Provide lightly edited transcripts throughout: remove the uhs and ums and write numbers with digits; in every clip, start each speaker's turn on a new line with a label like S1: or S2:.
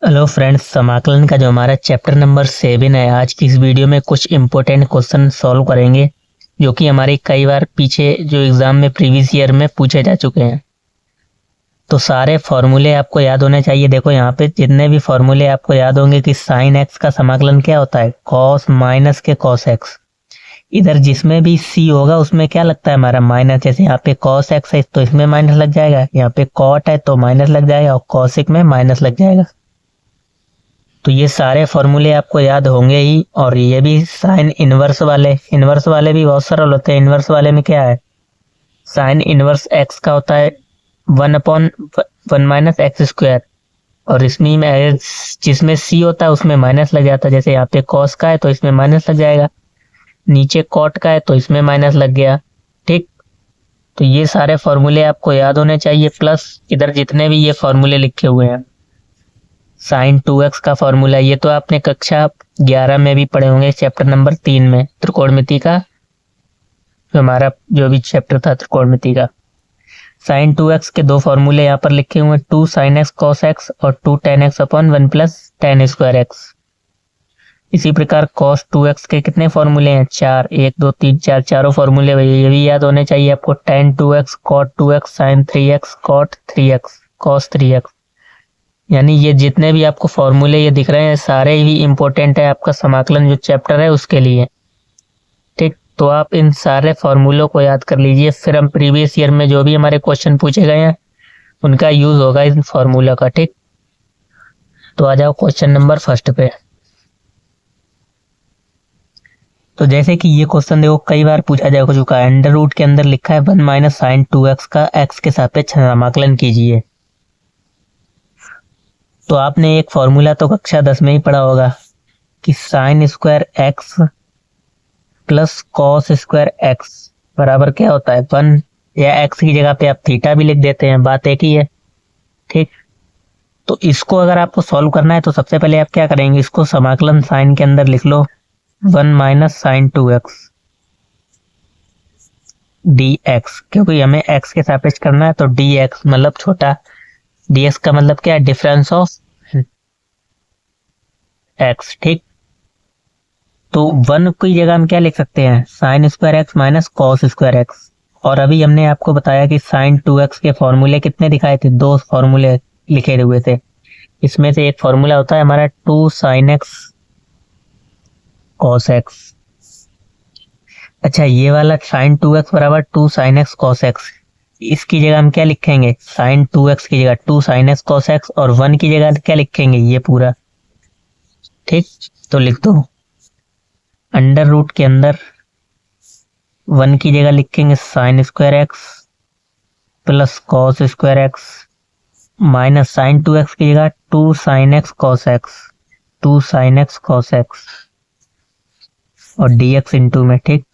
S1: Hello friends, समाकलन का जो हमारा चैप्टर नंबर 7 है, आज की इस वीडियो में कुछ इम्पोर्टेंट क्वेश्चन सॉल्व करेंगे जो कि हमारे कई बार पीछे जो एग्जाम में प्रीवियस ईयर में पूछे जा चुके हैं। तो सारे फॉर्मूले आपको याद होने चाहिए। देखो यहाँ पे जितने भी फॉर्मूले आपको याद होंगे कि साइन एक्स का समाकलन क्या होता है, कॉस माइनस के कॉस एक्स। इधर जिसमें भी सी होगा उसमें क्या लगता है हमारा माइनस। जैसे यहाँ पे कॉस एक्स है तो इसमें माइनस लग जाएगा, यहाँ पे कॉट है तो माइनस लग जाएगा और कॉसिक में माइनस लग जाएगा। तो ये सारे फॉर्मूले आपको याद होंगे ही। और ये भी साइन इनवर्स वाले भी बहुत सरल होते हैं। इनवर्स वाले में क्या है, साइन इनवर्स एक्स का होता है 1/1 माइनस एक्स स्क्वायर। और इसमें में जिसमें सी होता है उसमें माइनस लग जाता है। जैसे यहाँ पे कॉस का है तो इसमें माइनस लग जाएगा, नीचे कॉट का है तो इसमें माइनस लग गया। ठीक, तो ये सारे फॉर्मूले आपको याद होने चाहिए। प्लस इधर जितने भी ये फॉर्मूले लिखे हुए हैं, साइन 2x का फॉर्मूला, ये तो आपने कक्षा 11 में भी पढ़े होंगे, चैप्टर नंबर 3 में त्रिकोणमिति का, जो हमारा जो भी चैप्टर था त्रिकोणमिति का। साइन 2x के दो फॉर्मूले यहाँ पर लिखे हुए हैं, 2 साइन एक्स कॉस एक्स और 2 ten x upon 1 plus ten square x. इसी प्रकार कॉस 2x के कितने फॉर्मूले हैं, 4, 1 2 3 4, चारों फॉर्मूले ये भी याद होने चाहिए आपको। Tan 2x cot 2x sine 3x cot 3x cos 3x। यानी ये जितने भी आपको फॉर्मूले ये दिख रहे हैं सारे ही इंपॉर्टेंट है आपका समाकलन जो चैप्टर है उसके लिए। ठीक, तो आप इन सारे फॉर्मूलों को याद कर लीजिए, फिर हम प्रीवियस ईयर में जो भी हमारे क्वेश्चन पूछे गए हैं उनका यूज होगा इन फॉर्मूला का। ठीक, तो आ जाओ क्वेश्चन नंबर फर्स्ट पे। तो जैसे कि ये क्वेश्चन देखो कई बार पूछा जा चुका है। अंडर रूट के अंदर लिखा है 1 माइनस साइन 2x का x के सापेक्ष समाकलन कीजिए। तो आपने एक फॉर्मूला तो कक्षा 10 में ही पढ़ा होगा कि sign square x plus cos square x बराबर क्या होता है 1, या एक्स की जगह पे आप थीटा भी लिख देते हैं, बात एक ही है। ठीक, तो इसको अगर आपको सॉल्व करना है तो सबसे पहले आप क्या करेंगे, इसको समाकलन साइन के अंदर लिख लो 1 माइनस साइन 2x dx, क्योंकि हमें x के सापेक्ष करना है तो dx मतलब छोटा, dx का मतलब क्या है, डिफरेंस ऑफ x। ठीक, तो 1 की जगह हम क्या लिख सकते हैं, sign square x minus cos square x. और अभी हमने आपको बताया कि साइन 2x के फॉर्मूले कितने दिखाए थे, 2 फॉर्मूले लिखे हुए थे। इसमें से एक फॉर्मूला होता है हमारा 2 साइन एक्स कॉस एक्स। अच्छा, ये वाला साइन 2x बराबर 2 साइन एक्स कॉस एक्स, इसकी जगह हम क्या लिखेंगे, साइन 2x की जगह 2 साइन एक्स कॉस एक्स, और 1 की जगह क्या लिखेंगे, ये पूरा। ठीक, तो लिख दो अंडर रूट के अंदर 1 की जगह लिखेंगे sine square x plus cos square x minus sine 2x की जगह 2 sine x cos x, 2 sine x cos x और dx इंटू में। ठीक,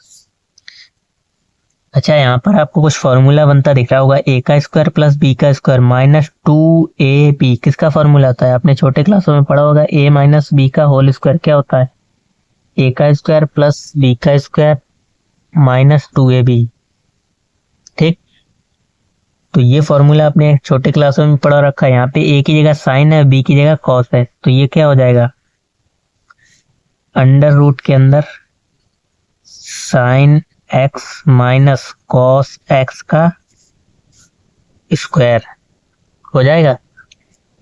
S1: अच्छा यहाँ पर आपको कुछ फॉर्मूला बनता दिख रहा होगा, a का स्क्वायर प्लस b का स्क्वायर माइनस 2ab। किसका फॉर्मूला होता है, आपने छोटे क्लासों में पढ़ा होगा, a माइनस b का होल स्क्वायर क्या होता है, a का स्क्वायर प्लस b का स्क्वायर माइनस 2ab। ठीक, तो ये फॉर्मूला आपने छोटे क्लासों में पढ़ा रखा है। यहाँ पे a की जगह साइन है, b की जगह कॉस है, तो ये क्या हो जाएगा, अंडर रूट के अंदर sine x minus cos x का स्क्वायर हो जाएगा।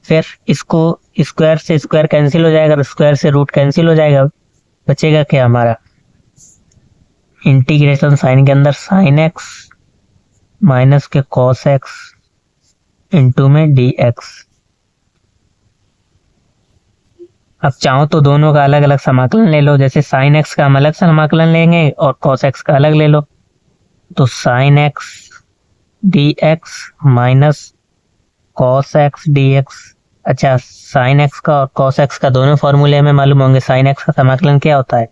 S1: फिर इसको स्क्वायर से स्क्वायर कैंसिल हो जाएगा, स्क्वायर से रूट कैंसिल हो जाएगा, बचेगा क्या हमारा, इंटीग्रेशन साइन के अंदर साइन एक्स माइनस के कॉस एक्स इंटू में dx। अब चाहो तो दोनों का अलग अलग समाकलन ले लो, जैसे साइन एक्स का हम अलग समाकलन लेंगे और कॉस एक्स का अलग ले लो। तो sine x dx minus cos x dx। अच्छा, साइन एक्स का और कॉस एक्स का दोनों फॉर्मूले हमें मालूम होंगे। साइन एक्स का समाकलन क्या होता है,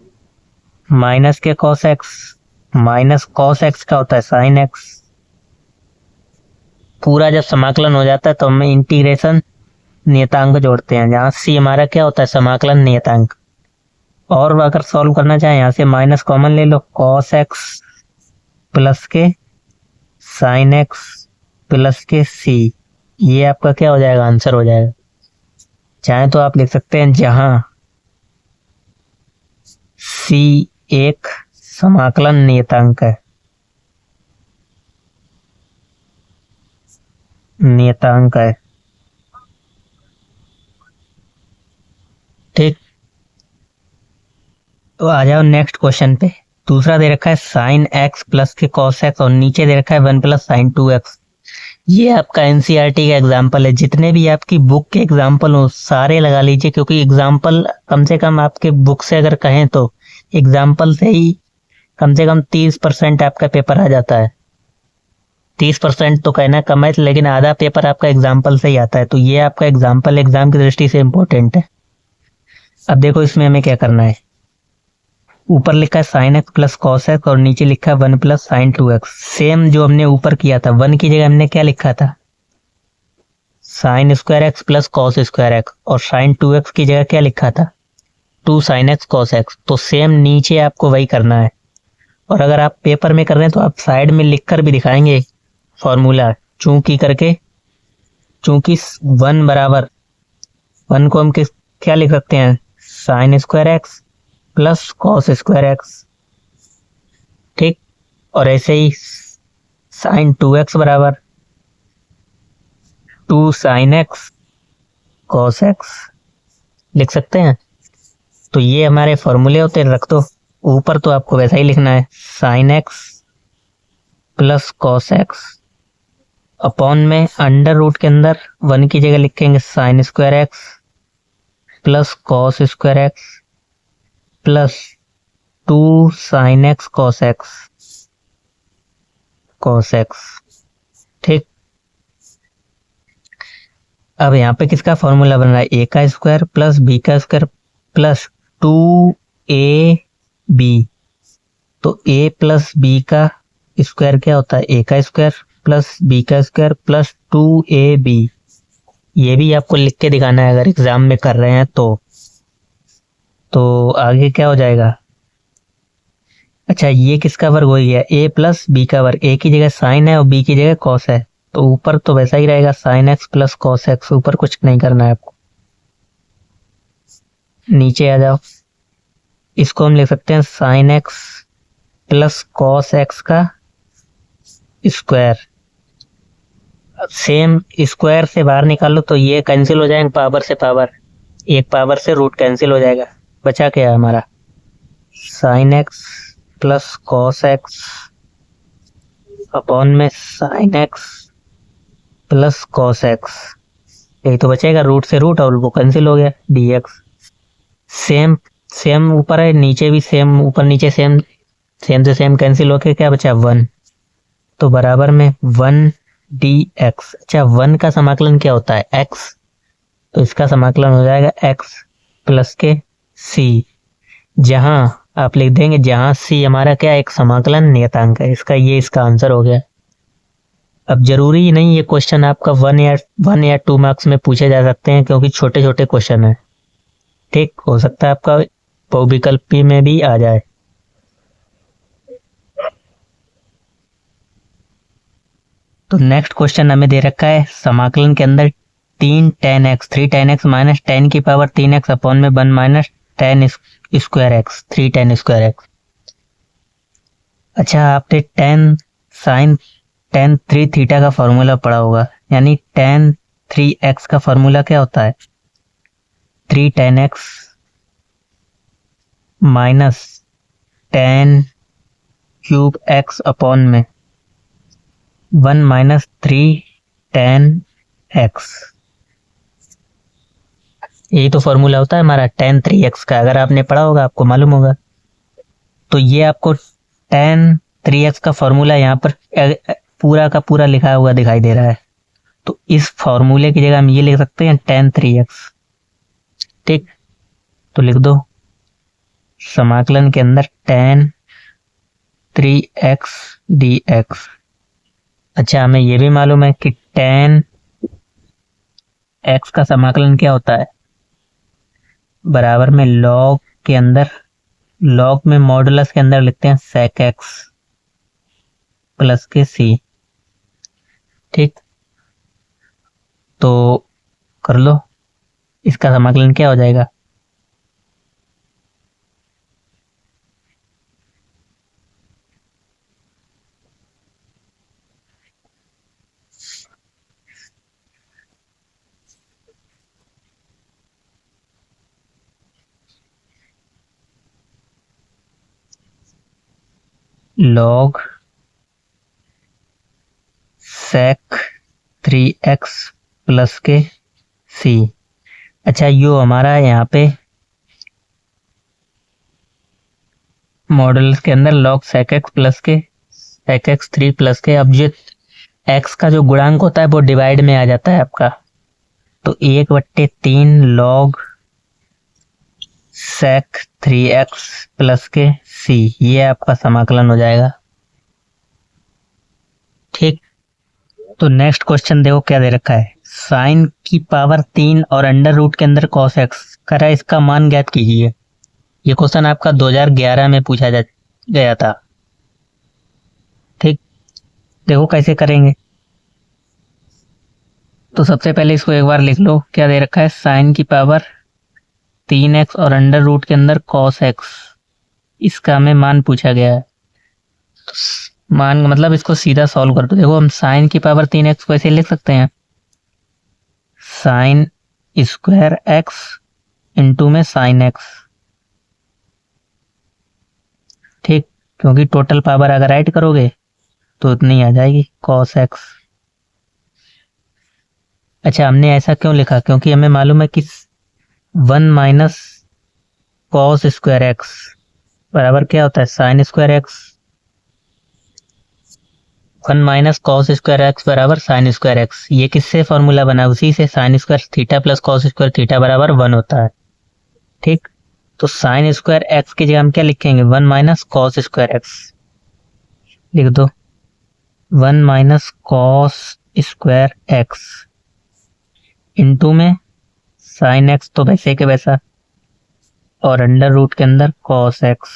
S1: माइनस के cos x, minus cos x का होता है साइन एक्स। पूरा जब समाकलन हो जाता है तो हम इंटीग्रेशन नियतांक जोड़ते हैं, जहाँ सी हमारा क्या होता है, समाकलन नियतांक। और अगर सॉल्व करना चाहें यहाँ से माइनस कॉमन ले लो, कॉस एक्स प्लस के साइन एक्स प्लस के सी, ये आपका क्या हो जाएगा, आंसर हो जाएगा। चाहे तो आप लिख सकते हैं जहां c एक समाकलन नियतांक है, ठीक। तो आ जाओ नेक्स्ट क्वेश्चन पे। दूसरा दे रखा है साइन एक्स प्लस के कॉस एक्स और नीचे दे रखा है 1 प्लस साइन 2x। ये आपका एनसीईआरटी का एग्जाम्पल है। जितने भी आपकी बुक के एग्जाम्पल हो सारे लगा लीजिए, क्योंकि एग्जाम्पल कम से कम आपके बुक से अगर कहें तो एग्जाम्पल से ही कम से कम 30% आपका पेपर आ जाता है। 30% तो कहना कम है, लेकिन आधा पेपर आपका एग्जाम्पल से ही आता है। तो ये आपका एग्जाम्पल एग्जाम की दृष्टि से इम्पोर्टेंट है। अब देखो इसमें हमें क्या करना है। ऊपर लिखा है sign x plus cos x और नीचे लिखा है 1 प्लस साइन 2x। सेम जो हमने ऊपर किया था, 1 की जगह हमने क्या लिखा था, sign square x plus cos square x, और साइन 2x की जगह क्या लिखा था, 2 साइन एक्स कॉस एक्स। तो सेम नीचे आपको वही करना है। और अगर आप पेपर में कर रहे हैं तो आप साइड में लिख कर भी दिखाएंगे फॉर्मूला, चूंकि करके, चूंकि 1 बराबर 1 को हम क्या लिख सकते हैं, sign square x plus cos square x, ठीक। और ऐसे ही साइन 2x बराबर 2 साइन एक्स कॉस एक्स लिख सकते हैं। तो ये हमारे फॉर्मूले होते हैं, रख दो। ऊपर तो आपको वैसा ही लिखना है, sign x plus cos x upon में अंडर रूट के अंदर 1 की जगह लिखेंगे sine square x plus cos square x plus 2 sine x cos x, ठीक। अब यहाँ पे किसका फॉर्मूला बन रहा है, ए का स्क्वायर प्लस बी का स्क्वायर प्लस 2ab। तो a प्लस बी का स्क्वायर क्या होता है, a का स्क्वायर प्लस बी का स्क्वायर प्लस 2ab। ये भी आपको लिख के दिखाना है अगर एग्जाम में कर रहे हैं तो आगे क्या हो जाएगा। अच्छा, ये किसका वर्ग हो गया, a प्लस बी का वर्ग। a की जगह साइन है और b की जगह कॉस है, तो ऊपर तो वैसा ही रहेगा sign x plus cos x. ऊपर कुछ नहीं करना है आपको। नीचे आ जाओ, इसको हम लिख सकते हैं sign x plus cos x का स्क्वायर। सेम स्क्वायर से बाहर निकालो तो ये कैंसिल हो जाएगा, पावर से पावर, एक पावर से रूट कैंसिल हो जाएगा। बचा क्या हमारा, sine x plus cos x upon में sine x plus cos x. यही तो बचेगा, रूट से रूट और वो कैंसिल हो गया, dx। सेम सेम ऊपर है, नीचे भी सेम, ऊपर नीचे सेम, सेम से सेम कैंसिल होके क्या बचा 1। तो बराबर में 1dx। अच्छा, 1 का समाकलन क्या होता है, x। तो इसका समाकलन हो जाएगा x प्लस के c, जहां आप लिख देंगे जहां c हमारा क्या एक समाकलन नियतांक है। इसका आंसर हो गया। अब जरूरी नहीं ये क्वेश्चन आपका 1 या 2 मार्क्स में पूछे जा सकते हैं, क्योंकि छोटे छोटे क्वेश्चन है, ठीक। हो सकता है आपका बहुविकल्पी में भी आ जाए। तो नेक्स्ट क्वेश्चन हमें दे रखा है समाकलन के अंदर 3 tan x 3 tan x minus 10 की पावर 3x अपॉन में 1 minus 10 square x 3 tan square x. अच्छा, आपने tan 3 थीटा का फॉर्मूला पढ़ा होगा, यानी tan 3x का फॉर्मूला क्या होता है, 3 tan x minus tan cube x upon में 1 माइनस 3 tan x। यही तो फॉर्मूला होता है हमारा tan 3x का। अगर आपने पढ़ा होगा आपको मालूम होगा। तो ये आपको tan 3x का फॉर्मूला यहाँ पर पूरा का पूरा लिखा हुआ दिखाई दे रहा है। तो इस फॉर्मूले की जगह हम ये लिख सकते हैं tan 3x, ठीक। तो लिख दो समाकलन के अंदर tan 3x dx। अच्छा, हमें ये भी मालूम है कि tan x का समाकलन क्या होता है, बराबर में log के अंदर, log में मॉडुलस के अंदर लिखते हैं sec x प्लस के c, ठीक। तो कर लो, इसका समाकलन क्या हो जाएगा? log sec 3x प्लस के c। अच्छा, यो हमारा यहाँ पे मॉडल के अंदर log sec x प्लस के sec x 3 प्लस के, अब जो x का जो गुणांक होता है वो डिवाइड में आ जाता है आपका, तो 1/3 log sec 3x प्लस के c, ये आपका समाकलन हो जाएगा। ठीक, तो नेक्स्ट क्वेश्चन देखो क्या दे रखा है, साइन की पावर 3 और अंडर रूट के अंदर cos x करा, इसका मान ज्ञात कीजिए। ये क्वेश्चन आपका 2011 में पूछा गया था। ठीक, देखो कैसे करेंगे। तो सबसे पहले इसको एक बार लिख लो, क्या दे रखा है, साइन की पावर 3x और अंडर रूट के अंदर cos x, इसका हमें मान पूछा गया है। तो मान मतलब इसको सीधा सॉल्व कर दो। देखो हम साइन की पावर 3x को ऐसे लिख सकते हैं, साइन स्क्वायर x इंटू में साइन x। ठीक, क्योंकि टोटल पावर अगर ऐड करोगे तो इतनी आ जाएगी cos x। अच्छा, हमने ऐसा क्यों लिखा, क्योंकि हमें मालूम है कि 1 माइनस कॉस स्क्वायर एक्स बराबर क्या होता है, sign square x. 1 minus cos square x बराबर साइन स्क्वायर एक्स। ये किससे फॉर्मूला बना, उसी से, sine square theta plus cos square theta बराबर 1 होता है। ठीक, तो साइन स्क्वायर एक्स की जगह हम क्या लिखेंगे, 1 माइनस कॉस स्क्वायर एक्स लिख दो, 1 minus cos square x into में साइन एक्स तो वैसे के वैसा, और अंडर रूट के अंदर कॉस एक्स।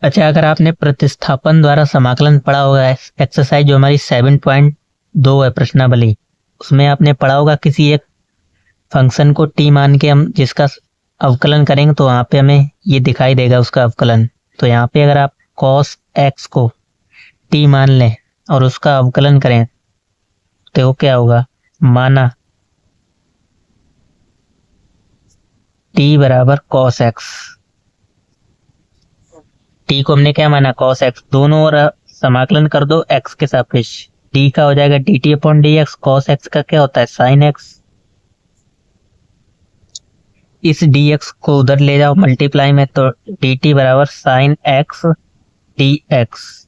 S1: अच्छा, अगर आपने प्रतिस्थापन द्वारा समाकलन पढ़ा होगा, एक्सरसाइज जो हमारी 7.2 है प्रश्नावली, उसमें आपने पढ़ा होगा किसी एक फंक्शन को टी मान के हम जिसका अवकलन करेंगे तो वहां पे हमें ये दिखाई देगा उसका अवकलन। तो यहाँ पे अगर आप कॉस एक्स को टी मान लें और उसका अवकलन करें तो वो क्या होगा, माना टी बराबर कॉस एक्स, टी को हमने क्या माना, कॉस एक्स, दोनों ओर समाकलन कर दो एक्स के सापेक्ष, डी का हो जाएगा D T upon D x, cos x का क्या होता है, साइन एक्स। इस डी एक्स को उधर ले जाओ मल्टीप्लाई में, तो डी टी बराबर साइन एक्स डी एक्स।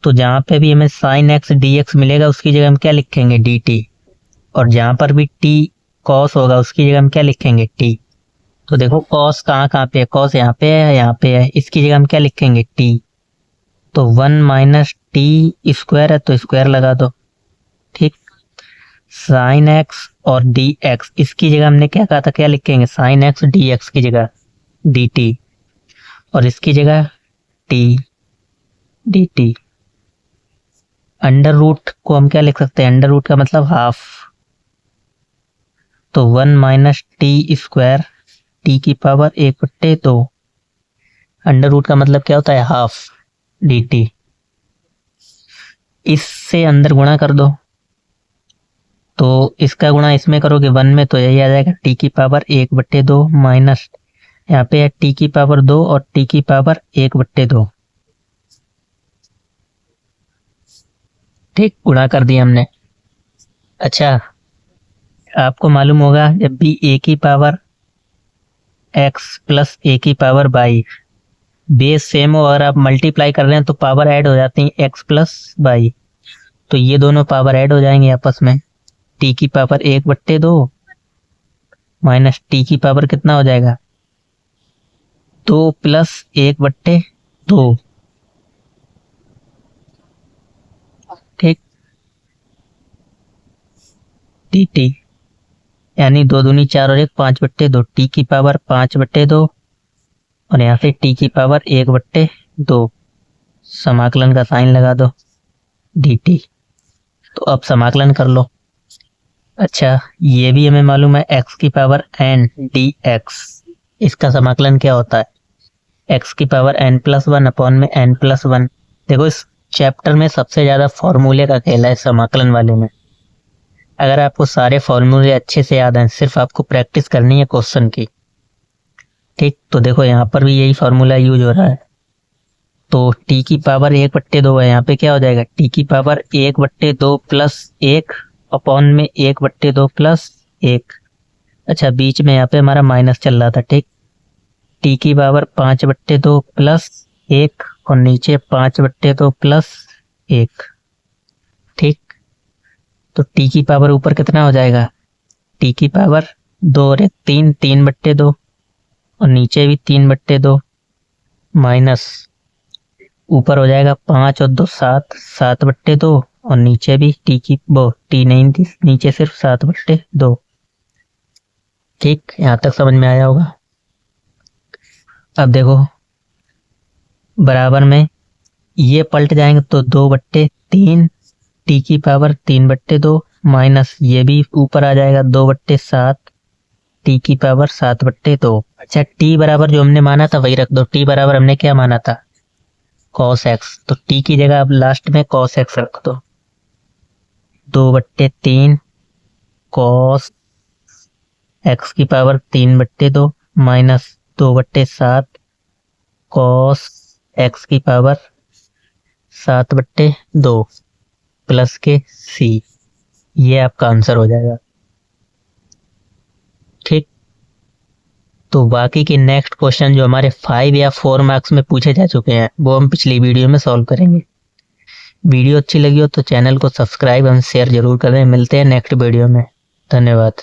S1: तो जहां पे भी हमें साइन एक्स डी एक्स मिलेगा उसकी जगह हम क्या लिखेंगे, डी टी, और जहां पर भी टी कॉस होगा उसकी जगह हम क्या लिखेंगे, टी। तो देखो कॉस कहाँ पे है, कॉस यहाँ पे है, यहाँ पे है, इसकी जगह हम क्या लिखेंगे, टी। तो 1 माइनस टी स्क्वायर है तो स्क्वायर लगा दो। ठीक, साइन एक्स और डी एक्स, इसकी जगह हमने क्या कहा था, क्या लिखेंगे, साइन एक्स डी एक्स की जगह डी टी, और इसकी जगह t d t. Under root को हम क्या लिख सकते हैं, अंडर रूट का मतलब हाफ, तो 1 माइनस टी स्क्वायर टी की पावर 1/2, अंडर रूट का मतलब क्या होता है, हाफ डी टी। इससे अंदर गुणा कर दो, तो इसका गुणा इसमें करोगे 1 में तो यही आ जाएगा टी की पावर 1/2 माइनस, यहाँ पे है टी की पावर 2 और टी की पावर 1/2। ठीक, गुणा कर दिया हमने। अच्छा, आपको मालूम होगा जब भी ए की पावर एक्स प्लस ए की पावर वाई बेस सेम हो और आप मल्टीप्लाई कर रहे हैं तो पावर ऐड हो जाती है एक्स प्लस वाई, तो ये दोनों पावर ऐड हो जाएंगे आपस में, टी की पावर 1/2 माइनस टी की पावर कितना हो जाएगा, 2 प्लस 1/2। ठीक, टी टी यानी 2 दूनी 4 और 1 5/2, टी की पावर 5/2 और यहाँ से टी की पावर 1/2, समाकलन का साइन लगा दो डी टी। तो अब समाकलन कर लो, अच्छा, ये भी हमें मालूम है x की पावर n dx, इसका समाकलन क्या होता है? x की पावर n+1 अपॉन में n+1। देखो इस चैप्टर में सबसे ज्यादा फॉर्मूले का खेल है समाकलन वाले में। अगर आपको सारे फॉर्मूले अच्छे से याद हैं, सिर्फ आपको प्रैक्टिस करनी है क्वेश्चन की। ठीक, तो देखो यहाँ पर भी यही फॉर्मूला यूज हो रहा है। तो t की पावर 1/2 है, यहाँ पे क्या हो जाएगा? t की पावर 1/2 प्लस 1 अपॉन में 1/2 प्लस 1। अच्छा, बीच में यहाँ पे हमारा माइनस चल रहा था। ठीक, t की पावर 5/2 प्लस 1 और नीचे 5/2 प्लस 1। ठीक, तो t की पावर ऊपर कितना हो जाएगा? t की पावर 2 और 1 3, 3/2 और नीचे भी 3/2 माइनस ऊपर हो जाएगा 5 और 2 7, 7/2 और नीचे भी टी नहीं थी, नीचे सिर्फ 7/2। ठीक, यहाँ तक समझ में आया होगा। अब देखो बराबर में ये पलट जाएंगे तो 2/3 टी की पावर 3/2 माइनस ये भी ऊपर आ जाएगा 2/7 टी की पावर 7/2। अच्छा, टी बराबर जो हमने माना था वही रख दो। टी बराबर हमने क्या माना था? cos x, तो t की जगह अब लास्ट में cos x रख दो। 2/3 cos x की पावर 3/2 माइनस 2/7 cos x की पावर 7/2 प्लस के c। ये आपका आंसर हो जाएगा। ठीक, तो बाकी के नेक्स्ट क्वेश्चन जो हमारे 5 या 4 मार्क्स में पूछे जा चुके हैं वो हम पिछली वीडियो में सॉल्व करेंगे। वीडियो अच्छी लगी हो तो चैनल को सब्सक्राइब एवं शेयर जरूर करें। मिलते हैं नेक्स्ट वीडियो में। धन्यवाद।